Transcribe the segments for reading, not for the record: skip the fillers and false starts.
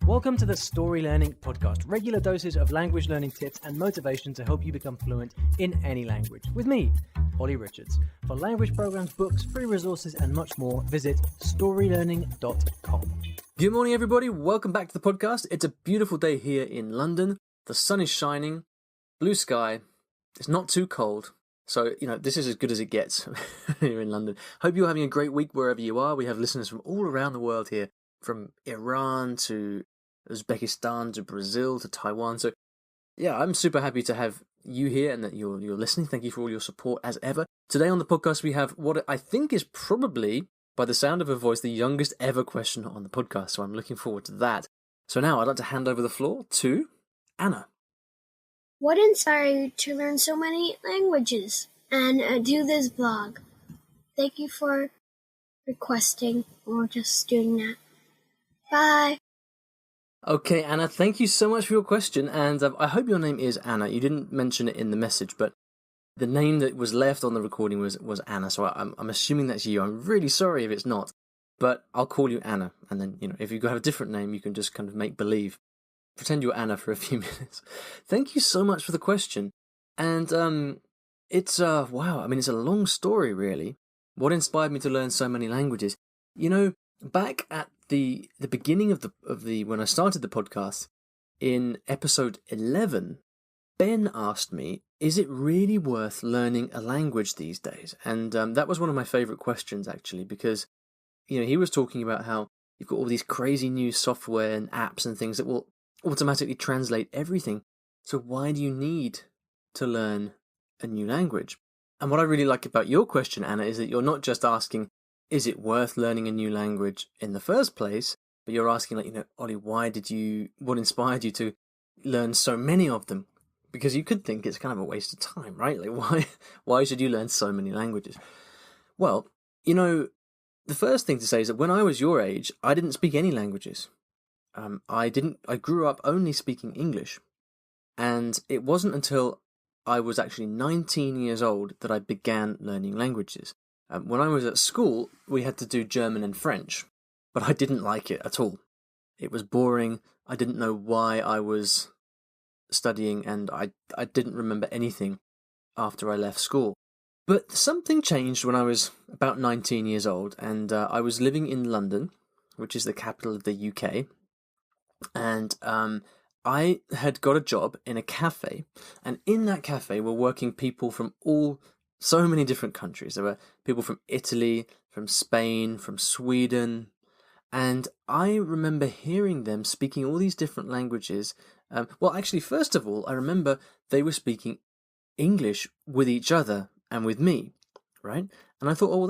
Welcome to the Story Learning Podcast, regular doses of language learning tips and motivation to help you become fluent in any language. With me, Olly Richards. For language programs, books, free resources, and much more, visit StoryLearning.com. Good morning, everybody. Welcome back to the podcast. It's a beautiful day here in London. The sun is shining, blue sky. It's not too cold. So, this is as good as it gets here in London. Hope you're having a great week wherever you are. We have listeners from all around the world here, from Iran to Uzbekistan to Brazil to Taiwan. So, yeah, I'm super happy to have you here and that you're listening. Thank you for all your support as ever. Today on the podcast, we have what I think is probably, by the sound of her voice, the youngest ever question on the podcast. So I'm looking forward to that. So now I'd like to hand over the floor to Anna. What inspired you to learn so many languages and do this blog? Thank you for requesting or just doing that. Bye. Okay, Anna, thank you so much for your question, and I hope your name is Anna. You didn't mention it in the message, but the name that was left on the recording was Anna, so I'm assuming that's you. I'm really sorry if it's not, but I'll call you Anna, and then, if you have a different name, you can just kind of make believe. Pretend you're Anna for a few minutes. Thank you so much for the question, and it's, wow, it's a long story, really. What inspired me to learn so many languages? Back at the beginning of the when I started the podcast, in episode 11, Ben asked me, is it really worth learning a language these days? And that was one of my favourite questions, actually, because he was talking about how you've got all these crazy new software and apps and things that will automatically translate everything. So why do you need to learn a new language? And what I really like about your question, Anna, is that you're not just asking, is it worth learning a new language in the first place? But you're asking, Olly, what inspired you to learn so many of them? Because you could think it's kind of a waste of time, right? Why should you learn so many languages? Well, the first thing to say is that when I was your age, I didn't speak any languages. I grew up only speaking English. And it wasn't until I was actually 19 years old that I began learning languages. When I was at school, we had to do German and French, but I didn't like it at all. It was boring. I didn't know why I was studying, and I didn't remember anything after I left school. But something changed when I was about 19 years old, and I was living in London, which is the capital of the UK, and I had got a job in a cafe, and in that cafe were working people from so many different countries. There were people from Italy, from Spain, from Sweden, and I remember hearing them speaking all these different languages. Well, actually, first of all, I remember they were speaking English with each other and with me, right? And I thought, oh, well,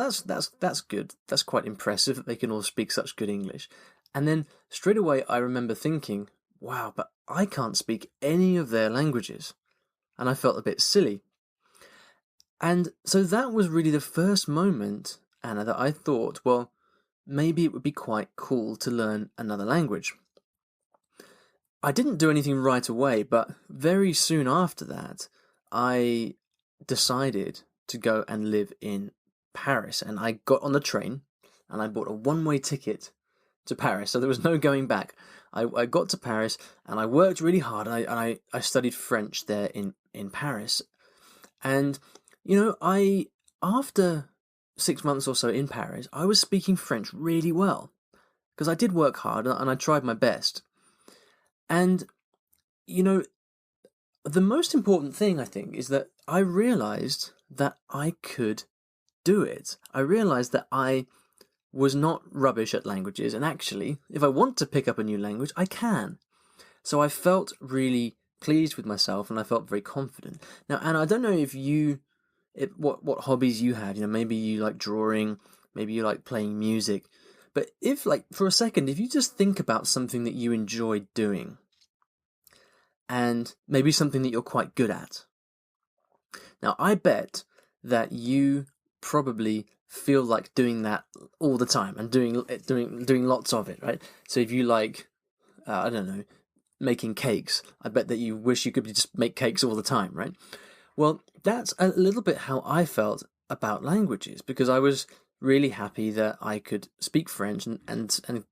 that's good. That's quite impressive that they can all speak such good English. And then straight away, I remember thinking, wow, but I can't speak any of their languages. And I felt a bit silly. And so that was really the first moment, Anna, that I thought, well, maybe it would be quite cool to learn another language. I didn't do anything right away, but very soon after that, I decided to go and live in Paris. And I got on the train and I bought a one-way ticket to Paris, so there was no going back. I got to Paris and I worked really hard, and I studied French there in Paris. And after 6 months or so in Paris, I was speaking French really well because I did work hard and I tried my best. And, the most important thing, I think, is that I realized that I could do it. I realized that I was not rubbish at languages, and actually, if I want to pick up a new language, I can. So I felt really pleased with myself and I felt very confident. Now, Anna, I don't know what hobbies you have. Maybe you like drawing, maybe you like playing music. But for a second, if you just think about something that you enjoy doing, and maybe something that you're quite good at. Now, I bet that you probably feel like doing that all the time and doing lots of it, right? So if you like, I don't know, making cakes, I bet that you wish you could just make cakes all the time, right? Well, that's a little bit how I felt about languages, because I was really happy that I could speak French and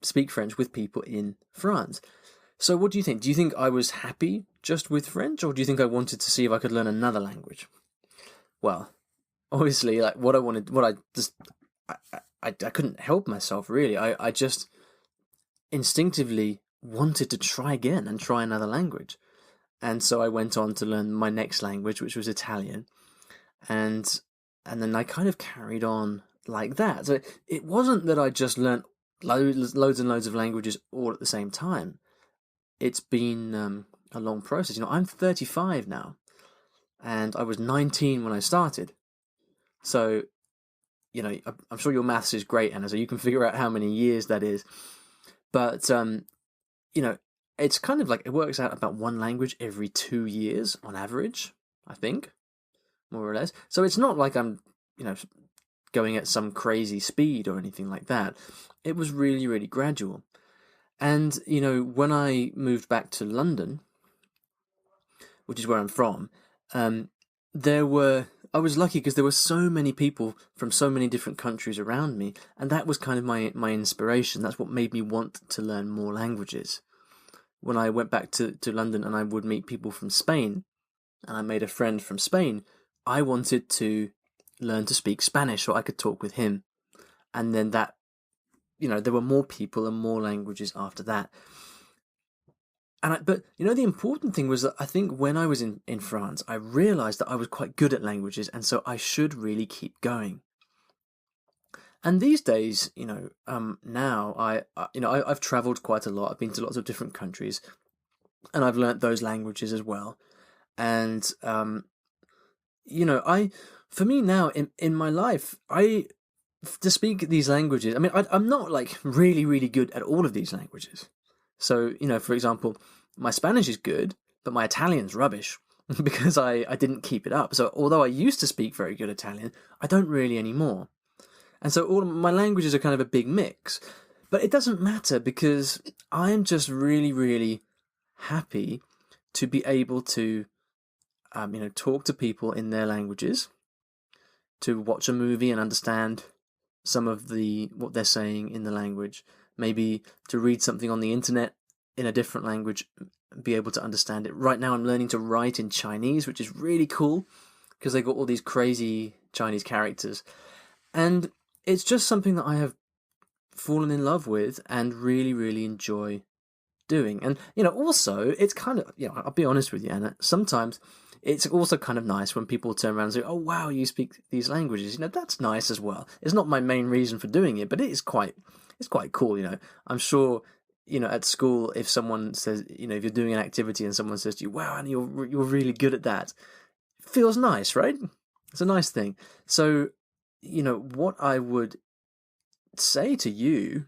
speak French with people in France. So what do you think? Do you think I was happy just with French, or do you think I wanted to see if I could learn another language? Well, obviously, like I couldn't help myself really. I just instinctively wanted to try again and try another language. And so I went on to learn my next language, which was Italian. And then I kind of carried on like that. So it wasn't that I just learned loads and loads of languages all at the same time. It's been a long process. I'm 35 now, and I was 19 when I started. So, I'm sure your maths is great, Anna, so you can figure out how many years that is. But, it's kind of like it works out about one language every 2 years on average, I think, more or less. So it's not like I'm, going at some crazy speed or anything like that. It was really, really gradual. And, when I moved back to London, which is where I'm from, I was lucky because there were so many people from so many different countries around me, and that was kind of my inspiration. That's what made me want to learn more languages. When I went back to London and I would meet people from Spain, and I made a friend from Spain, I wanted to learn to speak Spanish so I could talk with him. And then that, there were more people and more languages after that. But the important thing was that I think when I was in France, I realized that I was quite good at languages, and so I should really keep going. And these days, now I've traveled quite a lot. I've been to lots of different countries, and I've learnt those languages as well. And for me now in my life, to speak these languages. I mean, I'm not like really, really good at all of these languages. So, for example, my Spanish is good, but my Italian's rubbish because I didn't keep it up. So although I used to speak very good Italian, I don't really anymore. And so all of my languages are kind of a big mix. But it doesn't matter because I'm just really, really happy to be able to, talk to people in their languages, to watch a movie and understand some of what they're saying in the language, maybe to read something on the internet in a different language, be able to understand it. Right now I'm learning to write in Chinese, which is really cool because they got all these crazy Chinese characters. And it's just something that I have fallen in love with and really, really enjoy doing. And, also it's kind of, I'll be honest with you, Anna, sometimes it's also kind of nice when people turn around and say, oh, wow, you speak these languages. That's nice as well. It's not my main reason for doing it, but it's quite cool, I'm sure, at school, if someone says, if you're doing an activity and someone says to you, wow, and you're really good at that, it feels nice, right? It's a nice thing. So, what I would say to you,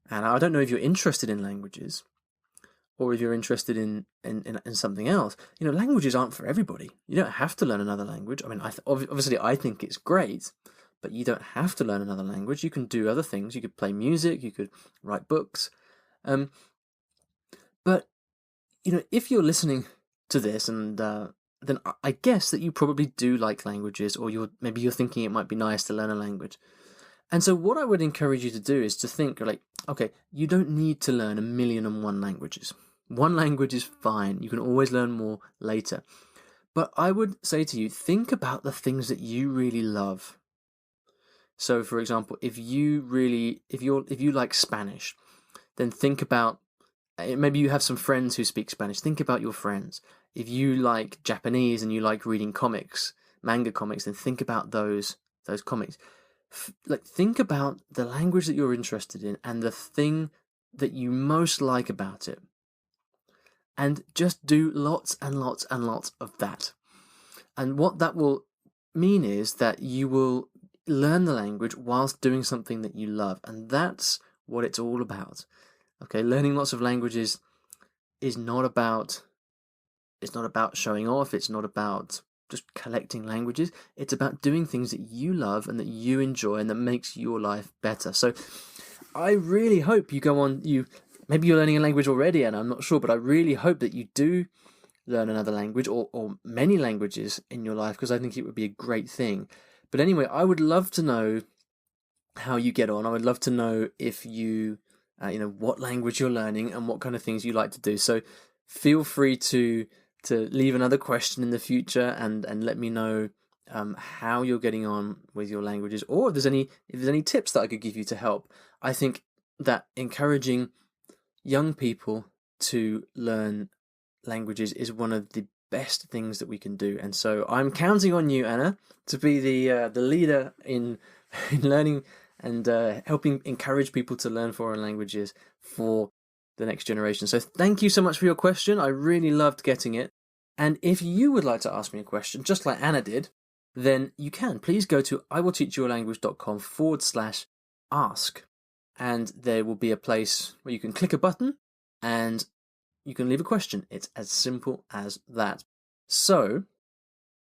and I don't know if you're interested in languages, or if you're interested in something else, languages aren't for everybody. You don't have to learn another language. I mean, obviously I think it's great, but you don't have to learn another language. You can do other things. You could play music. You could write books. But, if you're listening to this, and then I guess that you probably do like languages, or maybe you're thinking it might be nice to learn a language. And so what I would encourage you to do is to think like, okay, you don't need to learn 1,000,001 languages. One language is fine. You can always learn more later. But I would say to you, think about the things that you really love. So, for example, if you like Spanish, then think about, maybe you have some friends who speak Spanish. Think about your friends. If you like Japanese and you like reading comics, manga comics, then think about those comics. Think about the language that you're interested in and the thing that you most like about it. And just do lots and lots and lots of that. And what that will mean is that you will learn the language whilst doing something that you love. And that's what it's all about. Okay, learning lots of languages is not about showing off. It's not about just collecting languages. It's about doing things that you love and that you enjoy and that makes your life better. So I really hope you go on, maybe you're learning a language already and I'm not sure, but I really hope that you do learn another language or many languages in your life, because I think it would be a great thing. But anyway, I would love to know how you get on. I would love to know if you what language you're learning and what kind of things you like to do. So feel free to leave another question in the future and let me know how you're getting on with your languages, or if there's any tips that I could give you to help. I think that encouraging young people to learn languages is one of the best things that we can do, and so I'm counting on you, Anna, to be the leader in learning and helping encourage people to learn foreign languages for the next generation. So thank you so much for your question. I really loved getting it. And if you would like to ask me a question, just like Anna did, then you can. Please go to iwillteachyourlanguage.com/ask. And there will be a place where you can click a button and you can leave a question. It's as simple as that. So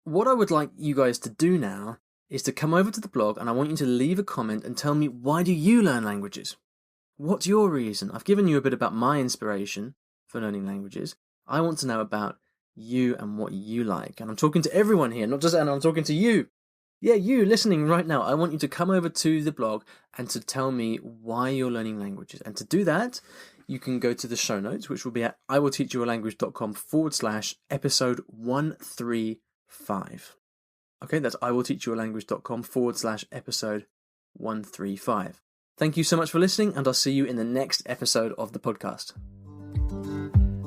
what I would like you guys to do now is to come over to the blog, and I want you to leave a comment and tell me, why do you learn languages? What's your reason? I've given you a bit about my inspiration for learning languages. I want to know about you and what you like. And I'm talking to everyone here, not just Anna, I'm talking to you. Yeah, you listening right now. I want you to come over to the blog and to tell me why you're learning languages. And to do that, you can go to the show notes, which will be at iwillteachyourlanguage.com/episode 135. Okay, that's iwillteachyourlanguage.com/episode 135. Thank you so much for listening, and I'll see you in the next episode of the podcast.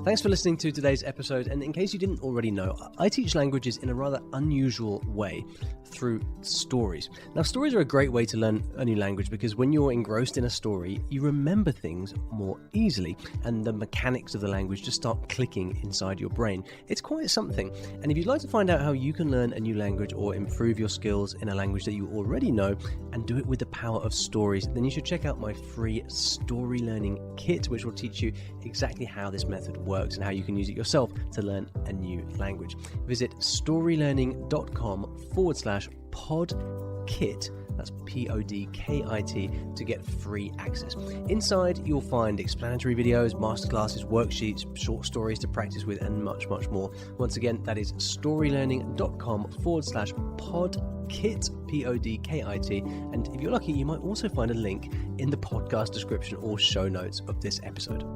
Thanks for listening to today's episode, and in case you didn't already know, I teach languages in a rather unusual way through stories. Now, stories are a great way to learn a new language because when you're engrossed in a story, you remember things more easily, and the mechanics of the language just start clicking inside your brain. It's quite something, and if you'd like to find out how you can learn a new language or improve your skills in a language that you already know and do it with the power of stories, then you should check out my free Story Learning Kit, which will teach you exactly how this method works and how you can use it yourself to learn a new language. Visit storylearning.com/podkit, that's PODKIT, to get free access. Inside, you'll find explanatory videos, masterclasses, worksheets, short stories to practice with, and much, much more. Once again, that is storylearning.com/podkit, PODKIT. And if you're lucky, you might also find a link in the podcast description or show notes of this episode.